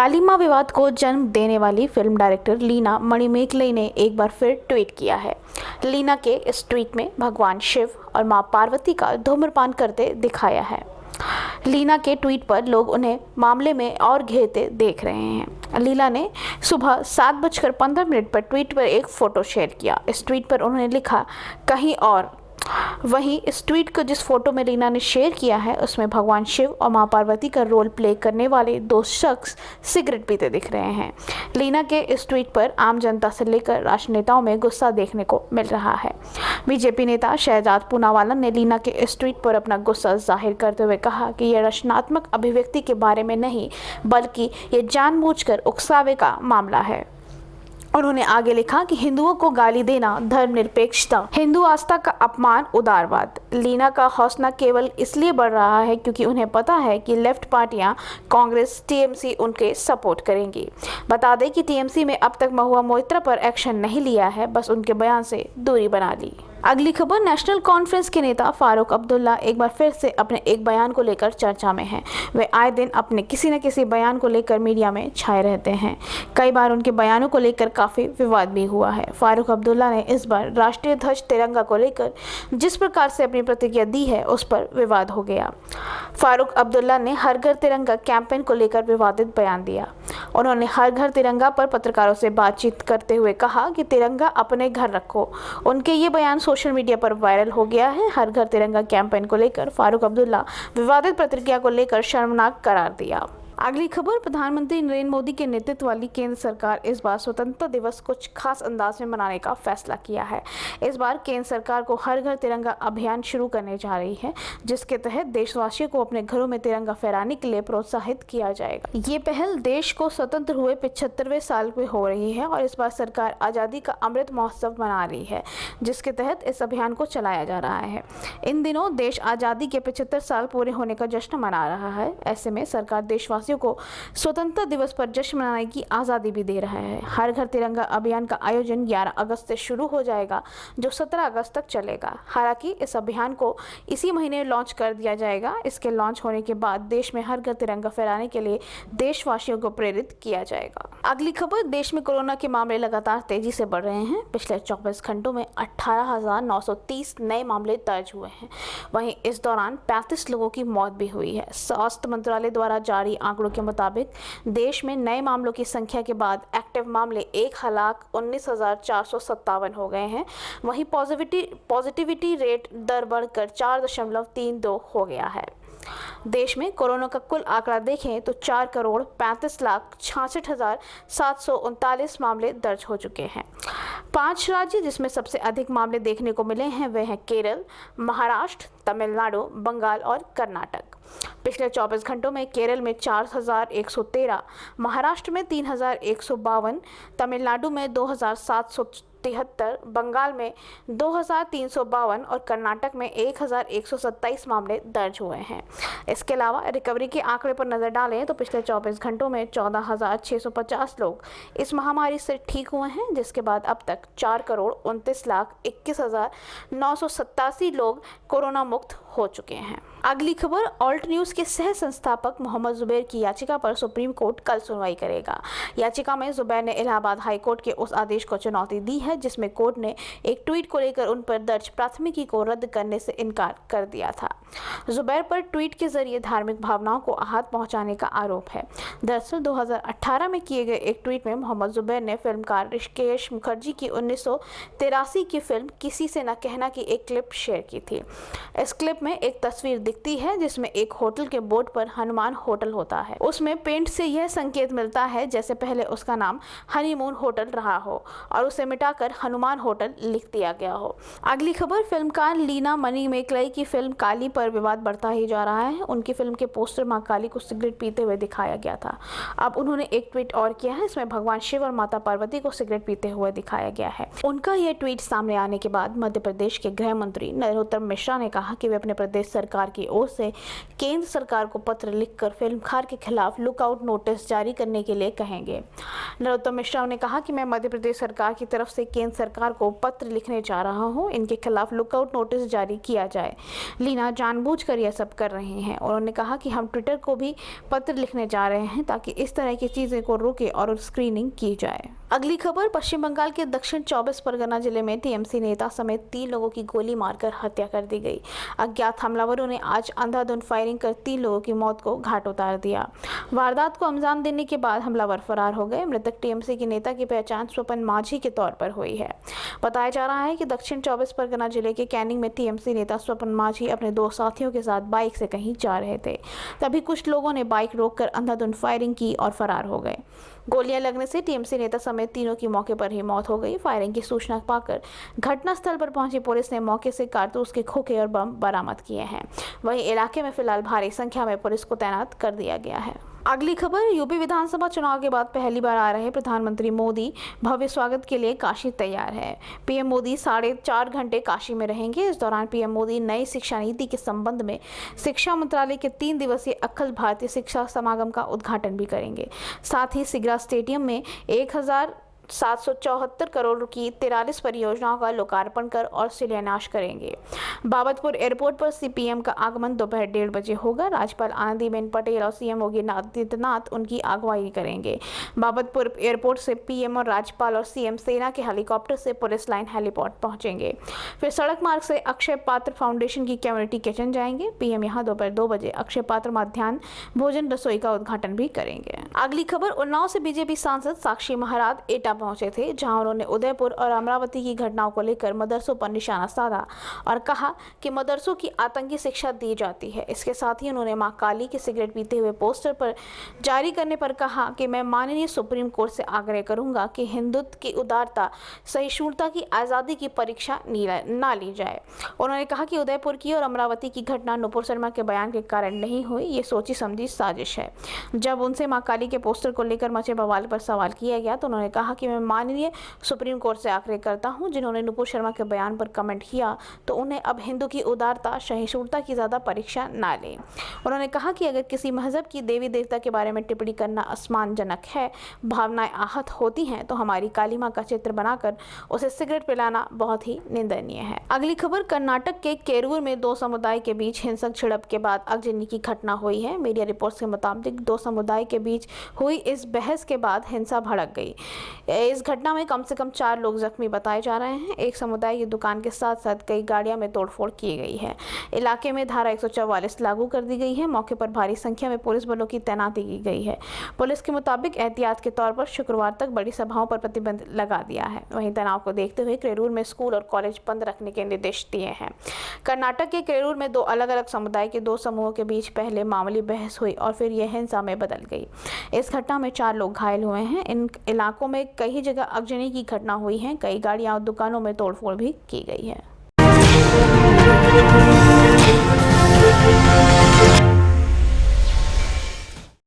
काली मां विवाद को जन्म देने वाली फिल्म डायरेक्टर लीना मणिमेगले ने एक बार फिर ट्वीट किया है। लीना के इस ट्वीट में भगवान शिव और मां पार्वती का धूम्रपान करते दिखाया है। लीना के ट्वीट पर लोग उन्हें मामले में और घेरते देख रहे हैं। लीना ने सुबह 7:15 पर ट्वीट पर एक फोटो शेयर किया। इस ट्वीट पर उन्होंने लिखा कहीं और। वहीं इस ट्वीट को जिस फोटो में लीना ने शेयर किया है उसमें भगवान शिव और मां पार्वती का रोल प्ले करने वाले दो शख्स सिगरेट पीते दिख रहे हैं। लीना के इस ट्वीट पर आम जनता से लेकर राजनेताओं में गुस्सा देखने को मिल रहा है। बीजेपी नेता शहजाद पूनावाला ने लीना के इस ट्वीट पर अपना गुस्सा जाहिर करते हुए कहा कि यह रचनात्मक अभिव्यक्ति के बारे में नहीं बल्कि ये जानबूझकर उकसावे का मामला है। उन्होंने आगे लिखा कि हिंदुओं को गाली देना धर्मनिरपेक्षता, हिंदू आस्था का अपमान, उदारवाद। लीना का हौसला केवल इसलिए बढ़ रहा है क्योंकि उन्हें पता है कि लेफ्ट पार्टियां कांग्रेस, टीएमसी उनके सपोर्ट करेंगी। बता दें कि टीएमसी में अब तक महुआ मोइत्रा पर एक्शन नहीं लिया है, बस उनके बयान से दूरी बना ली। अगली खबर, नेशनल कॉन्फ्रेंस के नेता फारूक अब्दुल्ला एक बार फिर से अपने एक बयान को लेकर चर्चा में हैं। वे आए दिन अपने किसी न किसी बयान को लेकर मीडिया में छाए रहते हैं। कई बार उनके बयानों को लेकर काफ़ी विवाद भी हुआ है। फारूक अब्दुल्ला ने इस बार राष्ट्रीय ध्वज तिरंगा को लेकर जिस प्रकार से अपनी प्रतिक्रिया दी है उस पर विवाद हो गया। फारूक अब्दुल्ला ने हर घर तिरंगा कैंपेन को लेकर विवादित बयान दिया। उन्होंने हर घर तिरंगा पर पत्रकारों से बातचीत करते हुए कहा कि तिरंगा अपने घर रखो। उनके ये बयान सोशल मीडिया पर वायरल हो गया है। हर घर तिरंगा कैंपेन को लेकर फारूक अब्दुल्ला विवादित प्रतिक्रिया को लेकर शर्मनाक करार दिया। अगली खबर, प्रधानमंत्री नरेंद्र मोदी के नेतृत्व वाली केंद्र सरकार इस बार स्वतंत्रता दिवस कुछ खास अंदाज में मनाने का फैसला किया है। इस बार केंद्र सरकार को हर घर तिरंगा अभियान शुरू करने जा रही है, जिसके तहत देशवासियों को अपने घरों में तिरंगा फहराने के लिए प्रोत्साहित किया जाएगा। ये पहल देश को स्वतंत्र हुए 75वें साल में हो रही है और इस बार सरकार आज़ादी का अमृत महोत्सव मना रही है, जिसके तहत इस अभियान को चलाया जा रहा है। इन दिनों देश आज़ादी के 75 साल पूरे होने का जश्न मना रहा है। ऐसे में सरकार देशवासियों को स्वतंत्रता दिवस पर जश्न मनाने की आज़ादी भी दे रहा है। हर घर तिरंगा अभियान का आयोजन 11 अगस्त से शुरू हो जाएगा, जो 17 अगस्त तक चलेगा। हालांकि इस अभियान को इसी महीने लॉन्च कर दिया जाएगा। इसके लॉन्च होने के बाद देश में हर घर तिरंगा फहराने के लिए देशवासियों को प्रेरित किया जाएगा। अगली खबर, देश में कोरोना के मामले लगातार तेजी से बढ़ रहे हैं। पिछले 24 घंटों में 18,930 नए मामले दर्ज हुए हैं। वहीं इस दौरान 35 लोगों की मौत भी हुई है। स्वास्थ्य मंत्रालय द्वारा जारी आंकड़ों के मुताबिक देश में नए मामलों की संख्या के बाद एक्टिव मामले 1,19,457 हो गए हैं। वहीं पॉजिटिविटी रेट दर बढ़कर 4.32 हो गया है। देश में कोरोना का कुल आंकड़ा देखें तो 4,35,66,739 मामले दर्ज हो चुके हैं। 5 राज्य जिसमें सबसे अधिक मामले देखने को मिले हैं वे हैं केरल, महाराष्ट्र, तमिलनाडु, बंगाल और कर्नाटक। पिछले 24 घंटों में केरल में 4,113, महाराष्ट्र में 3,152, तमिलनाडु में 2,773, बंगाल में 2,352 और कर्नाटक में 1,127 मामले दर्ज हुए हैं। इसके अलावा रिकवरी के आंकड़े पर नजर डालें तो पिछले 24 घंटों में 14,650 लोग इस महामारी से ठीक हुए हैं, जिसके बाद अब तक 4,29,21,987 लोग कोरोना मुक्त हो चुके हैं। अगली खबर, ऑल्ट न्यूज के सह संस्थापक मोहम्मद जुबैर की याचिका पर सुप्रीम कोर्ट कल सुनवाई करेगा। याचिका में जुबैर ने इलाहाबाद हाई कोर्ट के उस आदेश को चुनौती दी है जिसमें कोर्ट ने एक ट्वीट को लेकर उन पर दर्ज प्राथमिकी को रद्द करने से इनकार कर दिया था। जुबैर पर ट्वीट के जरिए धार्मिक भावनाओं को आहत पहुंचाने का आरोप है। दरअसल 2018 में किए गए एक ट्वीट में मोहम्मद जुबैर ने फिल्मकार ऋषिकेश मुखर्जी की 1983 की फिल्म किसी से न कहना की एक क्लिप शेयर की थी। इस क्लिप में एक तस्वीर दिखती है जिसमें एक होटल के बोर्ड पर हनुमान होटल होता है। उसमें पेंट से यह संकेत मिलता है जैसे पहले उसका नाम हनीमून होटल रहा हो और उसे मिटाकर हनुमान होटल लिख दिया गया हो। अगली खबर, फिल्मकार लीना मणिमेगले की फिल्म काली पर विवाद बढ़ता ही जा रहा है। उनकी फिल्म के पोस्टर मां काली को सिगरेट पीते हुए दिखाया गया था। अब उन्होंने एक ट्वीट और किया है, इसमें भगवान शिव और माता पार्वती को सिगरेट पीते हुए दिखाया गया है। उनका यह ट्वीट सामने आने के बाद मध्य प्रदेश के गृह मंत्री नरोत्तम मिश्रा ने कहा कि वे अपने प्रदेश सरकार की ओर से केंद्र सरकार को पत्र लिखकर फिल्मकार के खिलाफ लुकआउट नोटिस जारी करने के लिए कहेंगे। नरोत्तम मिश्रा ने कहा कि मैं मध्य प्रदेश सरकार की तरफ से केंद्र सरकार को पत्र लिखने जा रहा हूं, इनके खिलाफ लुकआउट नोटिस जारी किया जाए। लीना जानबूझकर यह सब कर रहे हैं। उन्होंने कहा कि हम ट्विटर को भी पत्र लिखने जा रहे हैं ताकि इस तरह की चीज़ें को रोके और स्क्रीनिंग की जाए। अगली खबर, पश्चिम बंगाल के दक्षिण 24 परगना जिले में टीएमसी नेता समेत 3 लोगों की गोली मारकर हत्या कर दी गई। अज्ञात हमलावरों ने आज अंधाधुंध फायरिंग कर 3 लोगों की मौत को घाट उतार दिया। वारदात को अंजाम देने के बाद हमलावर फरार हो गए। मृतक टीएमसी के नेता की पहचान स्वपन माझी के तौर पर हुई है। बताया जा रहा है कि दक्षिण 24 परगना जिले के कैनिंग में टीएमसी नेता स्वपन माझी अपने 2 साथियों के साथ बाइक से कहीं जा रहे थे। तभी कुछ लोगों ने बाइक रोककर अंधाधुंध फायरिंग की और फरार हो गए। गोलियां लगने से टीएमसी नेता समेत तीनों की मौके पर ही मौत हो गई। फायरिंग की सूचना पाकर घटनास्थल पर पहुंची पुलिस ने मौके से कारतूस के खोखे और बम बरामद किए हैं। वहीं इलाके में फिलहाल भारी संख्या में पुलिस को तैनात कर दिया गया है। अगली खबर, यूपी विधानसभा चुनाव के बाद पहली बार आ रहे प्रधानमंत्री मोदी भव्य स्वागत के लिए काशी तैयार है। पीएम मोदी 4.5 घंटे काशी में रहेंगे। इस दौरान पीएम मोदी नई शिक्षा नीति के संबंध में शिक्षा मंत्रालय के 3 दिवसीय अखिल भारतीय शिक्षा समागम का उद्घाटन भी करेंगे। साथ ही सिगरा स्टेडियम में 1774 करोड़ की 43 परियोजनाओं का लोकार्पण कर और शिलान्यास करेंगे। बाबतपुर एयरपोर्ट पर सीपीएम का आगमन दोपहर 1:30 बजे होगा। राज्यपाल आनंदीबेन पटेल और सीएम योगी आदित्यनाथ उनकी अगुवाई करेंगे। बाबतपुर एयरपोर्ट से पीएम और राज्यपाल और सीएम सेना के हेलीकॉप्टर से पुलिस लाइन हेलीपोर्ट पहुंचेंगे। फिर सड़क मार्ग से अक्षय पात्र फाउंडेशन की कम्युनिटी किचन जाएंगे। पीएम यहां दोपहर 2 बजे अक्षय पात्र मध्याह्न भोजन रसोई का उद्घाटन भी करेंगे। अगली खबर, उन्नाव से बीजेपी सांसद साक्षी महाराज एटा पहुंचे थे, जहां उन्होंने उदयपुर और अमरावती की घटनाओं को लेकर मदरसों पर निशाना साधा और कहा कि मदरसों की आतंकी शिक्षा दी जाती है। इसके साथ ही उन्होंने मां काली के सिगरेट पीते हुए पोस्टर पर जारी करने पर कहा कि मैं माननीय सुप्रीम कोर्ट से आग्रह करूंगा कि हिंदुत्व की उदारता, सहिष्णुता की आज़ादी की परीक्षा ना ली जाए। उन्होंने कहा कि उदयपुर की और अमरावती की घटना नुपुर शर्मा के बयान के कारण नहीं हुई, ये सोची समझी साजिश है। जब उनसे मां काली के पोस्टर को लेकर मचे बवाल पर सवाल किया गया तो उन्होंने कहा कि मैं माननीय सुप्रीम कोर्ट से आग्रह करता हूं, जिन्होंने नुपुर शर्मा के बयान पर कमेंट किया तो उन्हें अब हिंदू की उदारता, सहिष्णुता की ज़्यादा परीक्षा ना लें। उन्होंने कहा कि अगर किसी मजहब की देवी देवता के बारे में टिप्पणी करना असम्मानजनक है, भावनाएं आहत होती हैं, तो हमारी काली मां का चित्र बनाकर उसे सिगरेट पिलाना बहुत ही निंदनीय है। अगली खबर, कर्नाटक के केरूर में 2 समुदाय के बीच हिंसक झड़प के बाद आगजनी की घटना हुई है। मीडिया रिपोर्ट्स के मुताबिक 2 समुदाय के बीच हुई इस बहस के बाद हिंसा भड़क गई। इस घटना में कम से कम 4 लोग जख्मी बताए जा रहे हैं। एक समुदाय की दुकान के साथ साथ कई गाड़ियां में तोड़फोड़ की गई है। इलाके में धारा 144 लागू कर दी गई है। मौके पर भारी संख्या में पुलिस बलों की तैनाती की गई है। पुलिस के मुताबिक एहतियात के तौर पर शुक्रवार तक बड़ी सभाओं पर प्रतिबंध लगा दिया है। वहीं तनाव को देखते हुए केरूर में स्कूल और कॉलेज बंद रखने के निर्देश दिए हैं। कर्नाटक के केरूर में 2 अलग अलग समुदाय के 2 समूहों के बीच पहले मामूली बहस हुई और फिर यह हिंसा में बदल गई। इस घटना में 4 लोग घायल हुए हैं। इन इलाकों में कई जगह आगजनी की घटना हुई है। कई गाड़ियां और दुकानों में तोड़फोड़ भी की गई है।